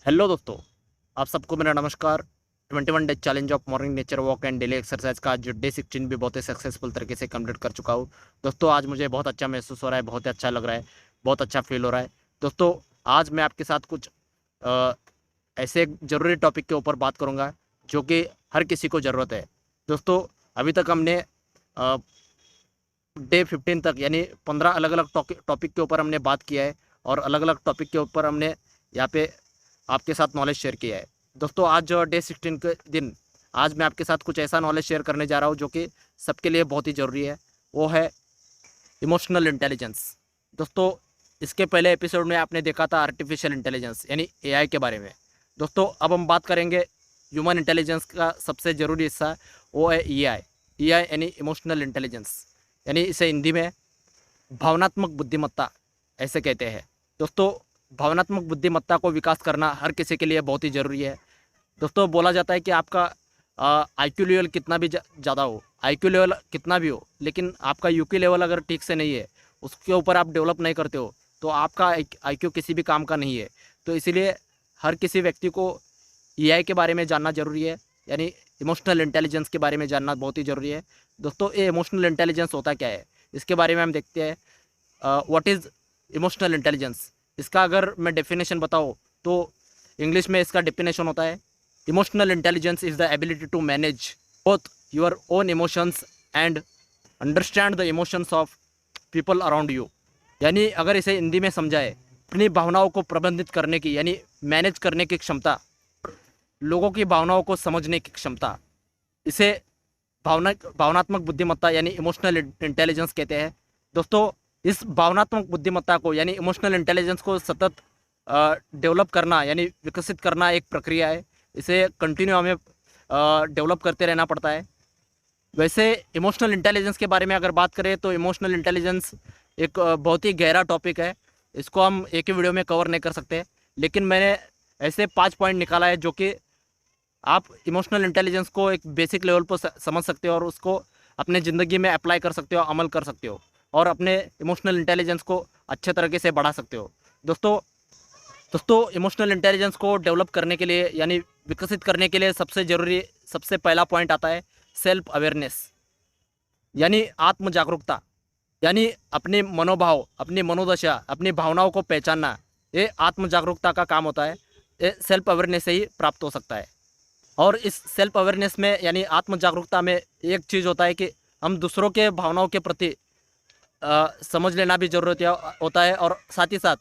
Hello दोस्तों, आप सबको मेरा नमस्कार। 21 day challenge of morning nature walk and daily exercise का जो डे 16 भी बहुत ही सक्सेसफुल तरीके से कंप्लीट कर चुका हूँ। दोस्तों आज मुझे बहुत अच्छा महसूस हो रहा है, बहुत ही अच्छा लग रहा है, बहुत अच्छा फील हो रहा है। दोस्तों आज मैं आपके साथ कुछ अ, ऐसे एक ज़रूरी टॉपिक के ऊपर बात करूँगा जो कि हर किसी को ज़रूरत है। दोस्तों अभी तक हमने डे 15 तक यानी 15 अलग अलग टॉपिक के ऊपर हमने बात किया है और अलग अलग टॉपिक के ऊपर हमने यहाँ पे आपके साथ नॉलेज शेयर किया है। दोस्तों आज जो डे 16 के दिन आज मैं आपके साथ कुछ ऐसा नॉलेज शेयर करने जा रहा हूँ जो कि सबके लिए बहुत ही ज़रूरी है। वो है इमोशनल इंटेलिजेंस। दोस्तों इसके पहले एपिसोड में आपने देखा था आर्टिफिशियल इंटेलिजेंस यानी एआई के बारे में। दोस्तों अब हम बात करेंगे ह्यूमन इंटेलिजेंस का सबसे ज़रूरी हिस्सा, वो है ईआई। ईआई यानी इमोशनल इंटेलिजेंस, यानी इसे हिंदी में भावनात्मक बुद्धिमत्ता ऐसे कहते हैं। दोस्तों भावनात्मक बुद्धिमत्ता को विकास करना हर किसी के लिए बहुत ही ज़रूरी है। दोस्तों बोला जाता है कि आपका आईक्यू लेवल कितना भी ज़्यादा हो, आईक्यू लेवल कितना भी हो, लेकिन आपका यूक्यू लेवल अगर ठीक से नहीं है, उसके ऊपर आप डेवलप नहीं करते हो, तो आपका आईक्यू किसी भी काम का नहीं है। तो इसीलिए हर किसी व्यक्ति को ईआई के बारे में जानना ज़रूरी है, यानी इमोशनल इंटेलिजेंस के बारे में जानना बहुत ही ज़रूरी है। दोस्तों ये इमोशनल इंटेलिजेंस होता क्या है, इसके बारे में हम देखते हैं। What is emotional intelligence. इसका अगर मैं डेफिनेशन बताऊँ तो इंग्लिश में इसका डेफिनेशन होता है, emotional intelligence is the ability to manage both your own emotions and understand the emotions of people around you. यानी अगर इसे हिंदी में समझाए, अपनी भावनाओं को प्रबंधित करने की यानी मैनेज करने की क्षमता, लोगों की भावनाओं को समझने की क्षमता, इसे भावनात्मक बुद्धिमत्ता यानी इमोशनल इंटेलिजेंस कहते हैं। दोस्तों इस भावनात्मक बुद्धिमत्ता को यानी इमोशनल इंटेलिजेंस को सतत डेवलप करना यानी विकसित करना एक प्रक्रिया है। इसे कंटिन्यू हमें डेवलप करते रहना पड़ता है। वैसे इमोशनल इंटेलिजेंस के बारे में अगर बात करें तो इमोशनल इंटेलिजेंस एक बहुत ही गहरा टॉपिक है। इसको हम एक ही वीडियो में कवर नहीं कर सकते, लेकिन मैंने ऐसे 5 पॉइंट निकाला है जो कि आप इमोशनल इंटेलिजेंस को एक बेसिक लेवल पर समझ सकते हो और उसको अपने ज़िंदगी में अप्लाई कर सकते हो, अमल कर सकते हो और अपने इमोशनल इंटेलिजेंस को अच्छे तरीके से बढ़ा सकते हो। दोस्तों दोस्तों इमोशनल इंटेलिजेंस को डेवलप करने के लिए यानी विकसित करने के लिए सबसे पहला पॉइंट आता है सेल्फ अवेयरनेस, यानी आत्म जागरूकता। यानी अपने मनोभाव, अपनी मनोदशा, अपनी भावनाओं को पहचानना, ये आत्म जागरूकता का काम होता है। ये सेल्फ अवेयरनेस से ही प्राप्त हो सकता है। और इस सेल्फ अवेयरनेस में यानी आत्म जागरूकता में एक चीज़ होता है कि हम दूसरों के भावनाओं के प्रति समझ लेना भी ज़रूरत होता है, और साथ ही साथ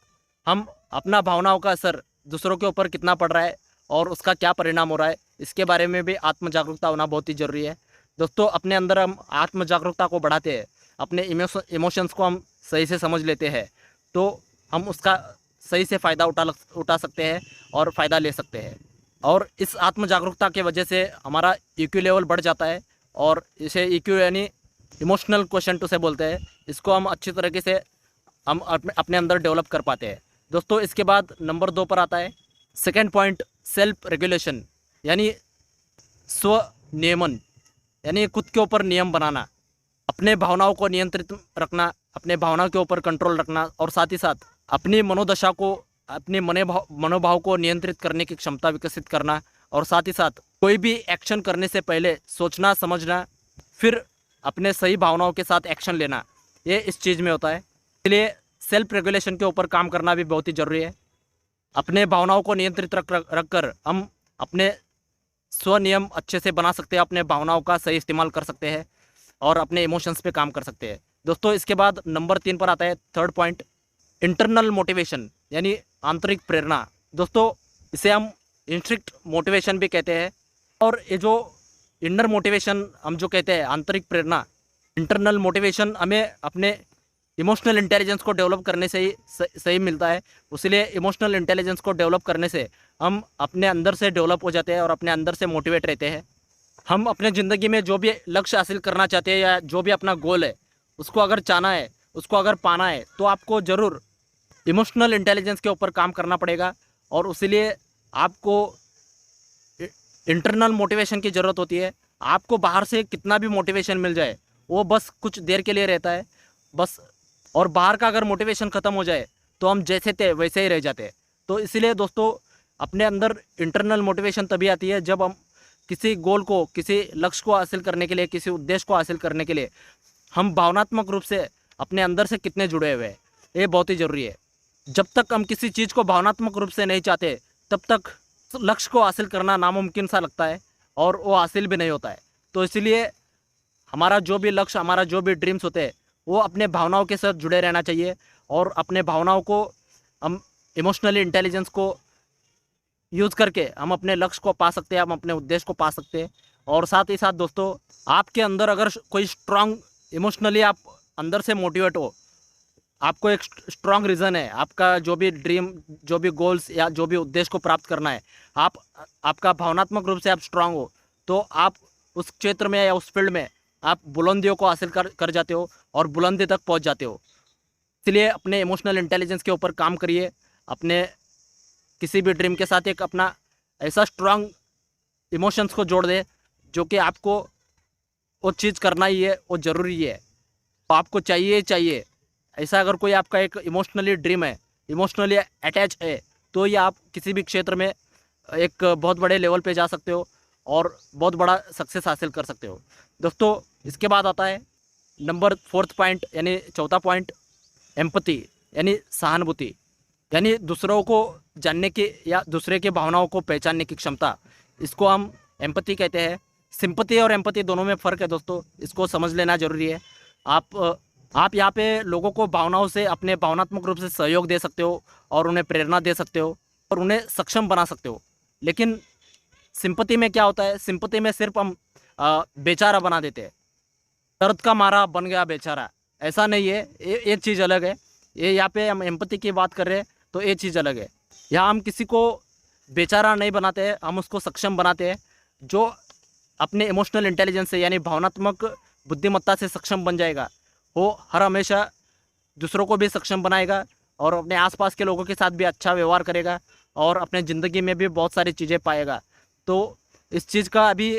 हम अपना भावनाओं का असर दूसरों के ऊपर कितना पड़ रहा है और उसका क्या परिणाम हो रहा है, इसके बारे में भी आत्म जागरूकता होना बहुत ही ज़रूरी है। दोस्तों अपने अंदर हम आत्म जागरूकता को बढ़ाते हैं, अपने इमोशंस को हम सही से समझ लेते हैं, तो हम उसका सही से फ़ायदा उठा सकते हैं और फ़ायदा ले सकते हैं। और इस आत्म जागरूकता के वजह से हमारा ईक्यू लेवल बढ़ जाता है, और इसे ईक्यू यानी इमोशनल क्वेश्चन टू से बोलते हैं। इसको हम अच्छी तरीके से हम अपने अंदर डेवलप कर पाते हैं। दोस्तों इसके बाद नंबर 2 पर आता है सेकेंड पॉइंट, सेल्फ रेगुलेशन, यानी स्व नियमन, यानी खुद के ऊपर नियम बनाना, अपने भावनाओं को नियंत्रित रखना, अपने भावनाओं के ऊपर कंट्रोल रखना, और साथ ही साथ अपनी मनोदशा को, अपने मनोभाव को नियंत्रित करने की क्षमता विकसित करना, और साथ ही साथ कोई भी एक्शन करने से पहले सोचना समझना, फिर अपने सही भावनाओं के साथ एक्शन लेना, ये इस चीज़ में होता है। इसलिए सेल्फ रेगुलेशन के ऊपर काम करना भी बहुत ही ज़रूरी है। अपने भावनाओं को नियंत्रित रख कर हम अपने स्वनियम अच्छे से बना सकते हैं, अपने भावनाओं का सही इस्तेमाल कर सकते हैं और अपने इमोशंस पे काम कर सकते हैं। दोस्तों इसके बाद नंबर 3 पर आता है थर्ड पॉइंट, इंटरनल मोटिवेशन, यानी आंतरिक प्रेरणा। दोस्तों इसे हम इंस्ट्रिक्ट मोटिवेशन भी कहते हैं, और ये जो इनर मोटिवेशन हम जो कहते हैं आंतरिक प्रेरणा, इंटरनल मोटिवेशन हमें अपने इमोशनल इंटेलिजेंस को डेवलप करने से ही सही मिलता है। इसलिए इमोशनल इंटेलिजेंस को डेवलप करने से हम अपने अंदर से डेवलप हो जाते हैं और अपने अंदर से मोटिवेट रहते हैं। हम अपने ज़िंदगी में जो भी लक्ष्य हासिल करना चाहते हैं या जो भी अपना गोल है, उसको अगर चाहना है, उसको अगर पाना है, तो आपको ज़रूर इमोशनल इंटेलिजेंस के ऊपर काम करना पड़ेगा। और इसीलिए आपको इंटरनल मोटिवेशन की ज़रूरत होती है। आपको बाहर से कितना भी मोटिवेशन मिल जाए, वो बस कुछ देर के लिए रहता है बस, और बाहर का अगर मोटिवेशन ख़त्म हो जाए तो हम जैसे थे वैसे ही रह जाते हैं। तो इसलिए दोस्तों अपने अंदर इंटरनल मोटिवेशन तभी आती है जब हम किसी गोल को, किसी लक्ष्य को हासिल करने के लिए, किसी उद्देश्य को हासिल करने के लिए हम भावनात्मक रूप से अपने अंदर से कितने जुड़े हुए हैं, ये बहुत ही ज़रूरी है। जब तक हम किसी चीज़ को भावनात्मक रूप से नहीं चाहते तब तक लक्ष्य को हासिल करना नामुमकिन सा लगता है और वो हासिल भी नहीं होता है। तो इसीलिए हमारा जो भी लक्ष्य, हमारा जो भी ड्रीम्स होते हैं वो अपने भावनाओं के साथ जुड़े रहना चाहिए और अपने भावनाओं को, हम इमोशनली इंटेलिजेंस को यूज़ करके हम अपने लक्ष्य को पा सकते हैं, हम अपने उद्देश्य को पा सकते हैं। और साथ ही साथ दोस्तों, आपके अंदर अगर कोई स्ट्रांग इमोशनली आप अंदर से मोटिवेट हो, आपको एक स्ट्रांग रीज़न है, आपका जो भी ड्रीम, जो भी गोल्स या जो भी उद्देश्य को प्राप्त करना है, आपका भावनात्मक रूप से आप स्ट्रांग हो, तो आप उस क्षेत्र में या उस फील्ड में आप बुलंदियों को हासिल कर जाते हो और बुलंदी तक पहुंच जाते हो। इसलिए अपने इमोशनल इंटेलिजेंस के ऊपर काम करिए। अपने किसी भी ड्रीम के साथ एक अपना ऐसा स्ट्रांग इमोशंस को जोड़ दे जो कि आपको वो चीज़ करना ही है, वो ज़रूरी है, तो आपको चाहिए ही चाहिए। ऐसा अगर कोई आपका एक इमोशनली ड्रीम है, इमोशनली अटैच है, तो ये आप किसी भी क्षेत्र में एक बहुत बड़े लेवल पे जा सकते हो और बहुत बड़ा सक्सेस हासिल कर सकते हो। दोस्तों, इसके बाद आता है नंबर 4th पॉइंट, यानी चौथा पॉइंट, एम्पैथी यानी सहानुभूति, यानी दूसरों को जानने की या दूसरे की भावनाओं को पहचानने की क्षमता। इसको हम एम्पैथी कहते हैं। सिंपैथी और एम्पैथी दोनों में फ़र्क है दोस्तों, इसको समझ लेना ज़रूरी है। आप यहाँ पे लोगों को भावनाओं से, अपने भावनात्मक रूप से सहयोग दे सकते हो और उन्हें प्रेरणा दे सकते हो और उन्हें सक्षम बना सकते हो। लेकिन सिंपैथी में क्या होता है, सिंपैथी में सिर्फ हम बेचारा बना देते हैं, दर्द का मारा बन गया बेचारा, ऐसा नहीं है। ये चीज़ अलग है। ये यहाँ पे हम एम्पैथी की बात कर रहे हैं तो ये चीज़ अलग है। यहाँ हम किसी को बेचारा नहीं बनाते हैं, हम उसको सक्षम बनाते हैं। जो अपने इमोशनल इंटेलिजेंस से यानी भावनात्मक बुद्धिमत्ता से सक्षम बन जाएगा, वो हर हमेशा दूसरों को भी सक्षम बनाएगा और अपने आसपास के लोगों के साथ भी अच्छा व्यवहार करेगा और अपने ज़िंदगी में भी बहुत सारी चीज़ें पाएगा। तो इस चीज़ का अभी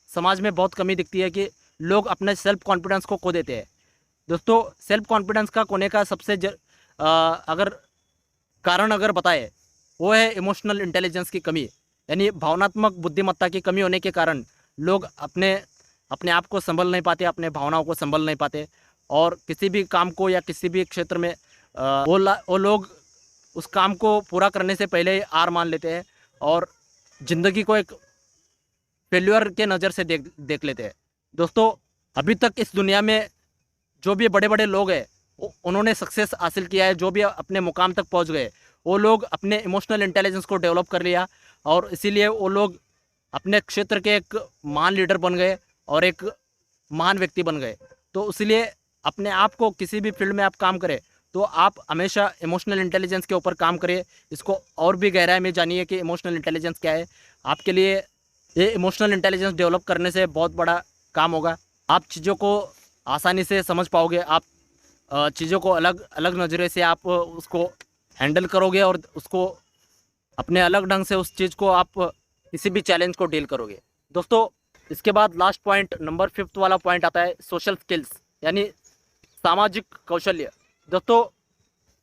समाज में बहुत कमी दिखती है कि लोग अपने सेल्फ कॉन्फिडेंस को खो देते हैं। दोस्तों, सेल्फ कॉन्फिडेंस का खोने का सबसे अगर कारण अगर बताए, वो है इमोशनल इंटेलिजेंस की कमी, यानी भावनात्मक बुद्धिमत्ता की कमी होने के कारण लोग अपने आप को संभल नहीं पाते, अपने भावनाओं को संभल नहीं पाते और किसी भी काम को या किसी भी क्षेत्र में वो लोग उस काम को पूरा करने से पहले ही हार मान लेते हैं और ज़िंदगी को एक फेल्यूर के नज़र से देख लेते हैं। दोस्तों, अभी तक इस दुनिया में जो भी बड़े बड़े लोग हैं, उन्होंने सक्सेस हासिल किया है, जो भी अपने मुकाम तक पहुंच गए, वो लोग अपने इमोशनल इंटेलिजेंस को डेवलप कर लिया और इसीलिए वो लोग अपने क्षेत्र के एक महान लीडर बन गए और एक महान व्यक्ति बन गए। तो इसलिए अपने आप को, किसी भी फील्ड में आप काम करें तो आप हमेशा इमोशनल इंटेलिजेंस के ऊपर काम करिए। इसको और भी गहराई में जानिए कि इमोशनल इंटेलिजेंस क्या है। आपके लिए ये इमोशनल इंटेलिजेंस डेवलप करने से बहुत बड़ा काम होगा। आप चीज़ों को आसानी से समझ पाओगे, आप चीज़ों को अलग अलग नज़रिए से आप उसको हैंडल करोगे और उसको अपने अलग ढंग से उस चीज़ को आप किसी भी चैलेंज को डील करोगे। दोस्तों, इसके बाद लास्ट पॉइंट, नंबर 5th वाला पॉइंट आता है सोशल स्किल्स, यानी सामाजिक कौशल्य। दोस्तों,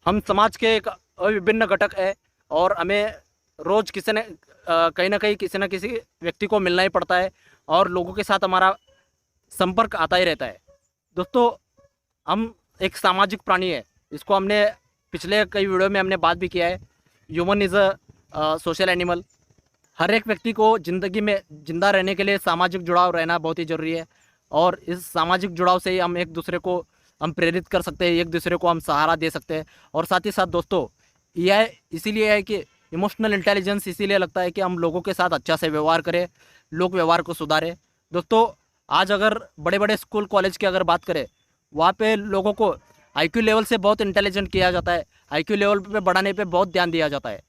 हम समाज के एक अविभिन्न घटक है और हमें रोज़ कहीं ना कहीं किसी न किसी व्यक्ति को मिलना ही पड़ता है और लोगों के साथ हमारा संपर्क आता ही रहता है। दोस्तों, हम एक सामाजिक प्राणी है, इसको हमने पिछले कई वीडियो में हमने बात भी किया है। Human is a social animal. हर एक व्यक्ति को ज़िंदगी में ज़िंदा रहने के लिए सामाजिक जुड़ाव रहना बहुत ही ज़रूरी है और इस सामाजिक जुड़ाव से ही हम एक दूसरे को हम प्रेरित कर सकते हैं, एक दूसरे को हम सहारा दे सकते हैं। और साथ ही साथ दोस्तों, यह इसीलिए है कि इमोशनल इंटेलिजेंस इसीलिए लगता है कि हम लोगों के साथ अच्छा से व्यवहार करें, लोग व्यवहार को सुधारें। दोस्तों, आज अगर बड़े बड़े स्कूल कॉलेज की अगर बात करें, वहाँ पे लोगों को आईक्यू लेवल से बहुत इंटेलिजेंट किया जाता है, आईक्यू लेवल पे बढ़ाने पे बहुत ध्यान दिया जाता है,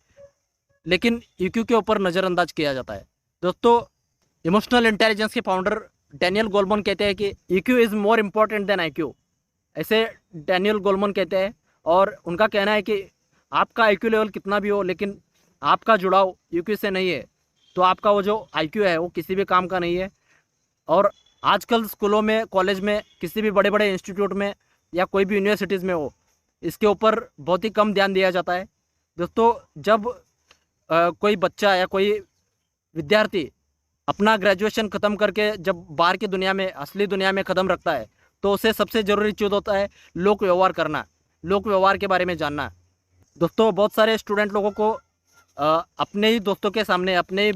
लेकिन ईक्यू के ऊपर नज़रअंदाज किया जाता है। दोस्तों, इमोशनल इंटेलिजेंस के फाउंडर डैनियल गोलमन कहते हैं कि EQ is more important than IQ. ऐसे डैनियल गोलमन कहते हैं और उनका कहना है कि आपका आईक्यू लेवल कितना भी हो, लेकिन आपका जुड़ाव ईक्यू से नहीं है तो आपका वो जो आईक्यू है वो किसी भी काम का नहीं है। और आजकल स्कूलों में, कॉलेज में, किसी भी बड़े बड़े इंस्टीट्यूट में या कोई भी यूनिवर्सिटीज़ में हो, इसके ऊपर बहुत ही कम ध्यान दिया जाता है। दोस्तों, जब कोई बच्चा या कोई विद्यार्थी अपना ग्रेजुएशन ख़त्म करके जब बाहर की दुनिया में, असली दुनिया में कदम रखता है, तो उसे सबसे ज़रूरी चीज़ होता है लोक व्यवहार करना, लोक व्यवहार के बारे में जानना। दोस्तों, बहुत सारे स्टूडेंट लोगों को अपने ही दोस्तों के सामने, अपने ही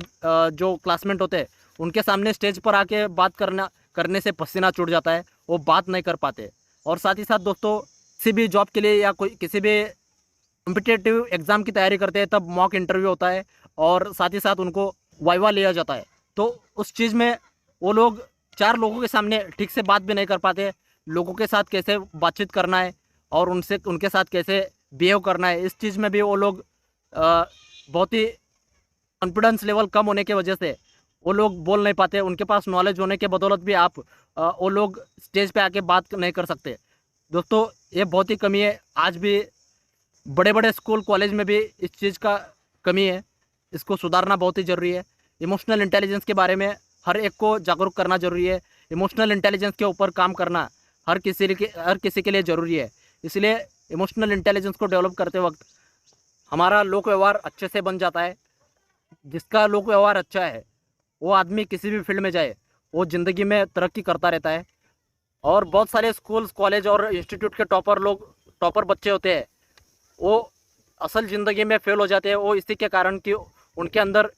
जो क्लासमेट होते हैं उनके सामने स्टेज पर आके बात करने से पसीना छूट जाता है, वो बात नहीं कर पाते। और साथ ही साथ दोस्तों, किसी भी जॉब के लिए या कोई किसी भी कॉम्पिटिटिव एग्ज़ाम की तैयारी करते हैं, तब मॉक इंटरव्यू होता है और साथ ही साथ उनको वाइवा लिया जाता है। तो उस चीज़ में वो लोग 4 लोगों के सामने ठीक से बात भी नहीं कर पाते, लोगों के साथ कैसे बातचीत करना है और उनके साथ कैसे बिहेव करना है, इस चीज़ में भी वो लोग बहुत ही कॉन्फिडेंस लेवल कम होने की वजह से वो लोग बोल नहीं पाते। उनके पास नॉलेज होने के बदौलत भी वो लोग स्टेज पे आके बात नहीं कर सकते। दोस्तों, ये बहुत ही कमी है। आज भी बड़े बड़े स्कूल कॉलेज में भी इस चीज़ का कमी है, इसको सुधारना बहुत ही ज़रूरी है। इमोशनल इंटेलिजेंस के बारे में हर एक को जागरूक करना ज़रूरी है। इमोशनल इंटेलिजेंस के ऊपर काम करना हर किसी के लिए ज़रूरी है। इसलिए इमोशनल इंटेलिजेंस को डेवलप करते वक्त हमारा लोक व्यवहार अच्छे से बन जाता है। जिसका लोक व्यवहार अच्छा है, वो आदमी किसी भी फील्ड में जाए, वो ज़िंदगी में तरक्की करता रहता है। और बहुत सारे स्कूल्स, कॉलेज और इंस्टीट्यूट के टॉपर बच्चे होते हैं, वो असल ज़िंदगी में फेल हो जाते हैं। वो इसी के कारण कि उनके अंदर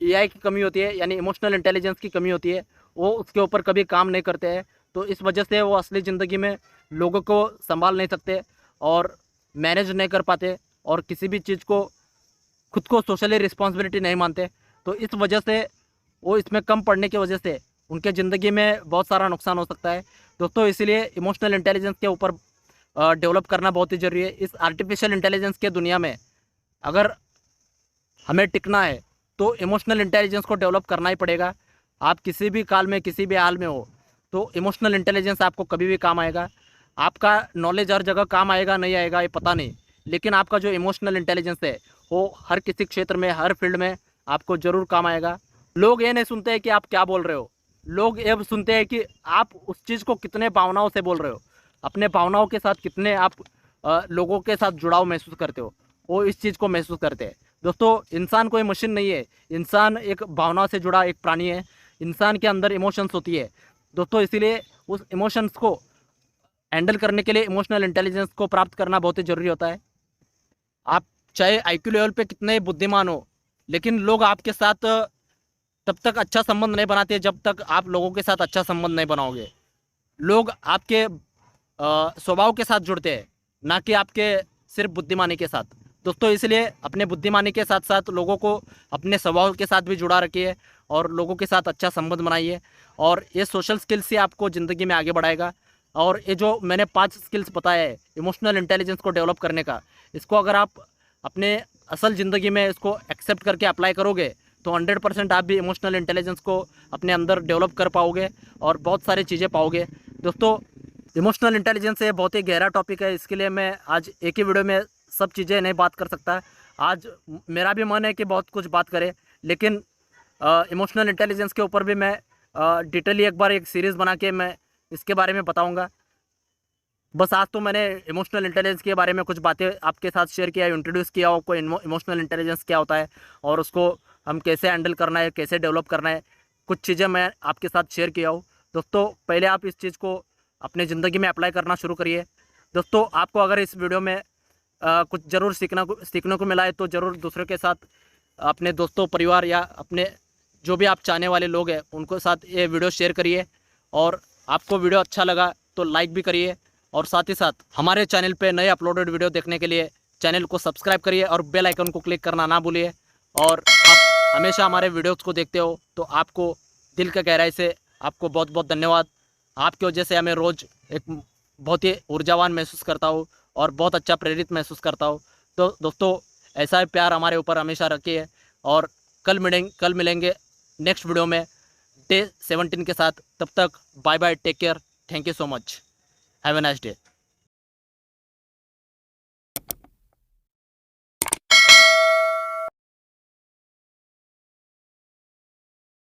एआई की कमी होती है, यानी इमोशनल इंटेलिजेंस की कमी होती है। वो उसके ऊपर कभी काम नहीं करते हैं, तो इस वजह से वो असली ज़िंदगी में लोगों को संभाल नहीं सकते और मैनेज नहीं कर पाते और किसी भी चीज़ को, खुद को सोशली रिस्पॉन्सिबिलिटी नहीं मानते। तो इस वजह से वो इसमें कम पढ़ने की वजह से उनके ज़िंदगी में बहुत सारा नुकसान हो सकता है। दोस्तों, इसीलिए इमोशनल इंटेलिजेंस के ऊपर डेवलप करना बहुत ही ज़रूरी है। इस आर्टिफिशियल इंटेलिजेंस के दुनिया में अगर हमें टिकना है तो इमोशनल इंटेलिजेंस को डेवलप करना ही पड़ेगा। आप किसी भी काल में, किसी भी हाल में हो, तो इमोशनल इंटेलिजेंस आपको कभी भी काम आएगा। आपका नॉलेज हर जगह काम आएगा नहीं आएगा ये पता नहीं, लेकिन आपका जो इमोशनल इंटेलिजेंस है वो हर किसी क्षेत्र में, हर फील्ड में आपको ज़रूर काम आएगा। लोग ये नहीं सुनते हैं कि आप क्या बोल रहे हो, लोग ये सुनते हैं कि आप उस चीज़ को कितने भावनाओं से बोल रहे हो, अपने भावनाओं के साथ कितने आप लोगों के साथ जुड़ाव महसूस करते हो, वो इस चीज़ को महसूस करते हैं। दोस्तों, इंसान कोई मशीन नहीं है, इंसान एक भावना से जुड़ा एक प्राणी है। इंसान के अंदर इमोशंस होती है दोस्तों, इसीलिए उस इमोशंस को हैंडल करने के लिए इमोशनल इंटेलिजेंस को प्राप्त करना बहुत ही ज़रूरी होता है। आप चाहे आईक्यू लेवल पे कितने बुद्धिमान हो, लेकिन लोग आपके साथ तब तक अच्छा संबंध नहीं बनाते जब तक आप लोगों के साथ अच्छा संबंध नहीं बनाओगे। लोग आपके स्वभाव के साथ जुड़ते हैं, ना कि आपके सिर्फ बुद्धिमानी के साथ। दोस्तों, इसलिए अपने बुद्धिमानी के साथ साथ लोगों को अपने स्वभाव के साथ भी जुड़ा रखिए और लोगों के साथ अच्छा संबंध बनाइए। और ये सोशल स्किल्स से आपको ज़िंदगी में आगे बढ़ाएगा। और ये जो मैंने 5 स्किल्स बताया है इमोशनल इंटेलिजेंस को डेवलप करने का, इसको अगर आप अपने असल ज़िंदगी में इसको एक्सेप्ट करके अप्लाई करोगे तो 100% आप भी इमोशनल इंटेलिजेंस को अपने अंदर डेवलप कर पाओगे और बहुत सारी चीज़ें पाओगे। दोस्तों, इमोशनल इंटेलिजेंस ये बहुत ही गहरा टॉपिक है, इसके लिए मैं आज एक ही वीडियो में सब चीज़ें नहीं बात कर सकता। आज मेरा भी मन है कि बहुत कुछ बात करें, लेकिन इमोशनल इंटेलिजेंस के ऊपर भी मैं डिटेली एक बार एक सीरीज़ बना के मैं इसके बारे में बताऊंगा। बस आज तो मैंने इमोशनल इंटेलिजेंस के बारे में कुछ बातें आपके साथ शेयर किया, इंट्रोड्यूस किया आपको इमोशनल इंटेलिजेंस क्या होता है और उसको हम कैसे हैंडल करना है, कैसे डेवलप करना है, कुछ चीज़ें मैं आपके साथ शेयर किया हूँ। दोस्तों, पहले आप इस चीज़ को अपने ज़िंदगी में अप्लाई करना शुरू करिए। दोस्तों, आपको अगर इस वीडियो में कुछ ज़रूर सीखने को मिला है तो ज़रूर दूसरों के साथ, अपने दोस्तों, परिवार या अपने जो भी आप चाहने वाले लोग हैं उनको साथ ये वीडियो शेयर करिए। और आपको वीडियो अच्छा लगा तो लाइक भी करिए और साथ ही साथ हमारे चैनल पे नए अपलोडेड वीडियो देखने के लिए चैनल को सब्सक्राइब करिए और बेल आइकन को क्लिक करना ना भूलिए। और आप हमेशा हमारे वीडियोज़ को देखते हो तो आपको दिल के गहराई से आपको बहुत बहुत धन्यवाद। आपकी वजह से हमें रोज़ एक बहुत ही ऊर्जावान महसूस करता हूँ और बहुत अच्छा प्रेरित महसूस करता हूँ। तो दोस्तों, ऐसा ही प्यार हमारे ऊपर हमेशा रखिए और कल मिलेंगे नेक्स्ट वीडियो में डे 17 के साथ। तब तक bye bye, take care, thank you so much, have a nice day.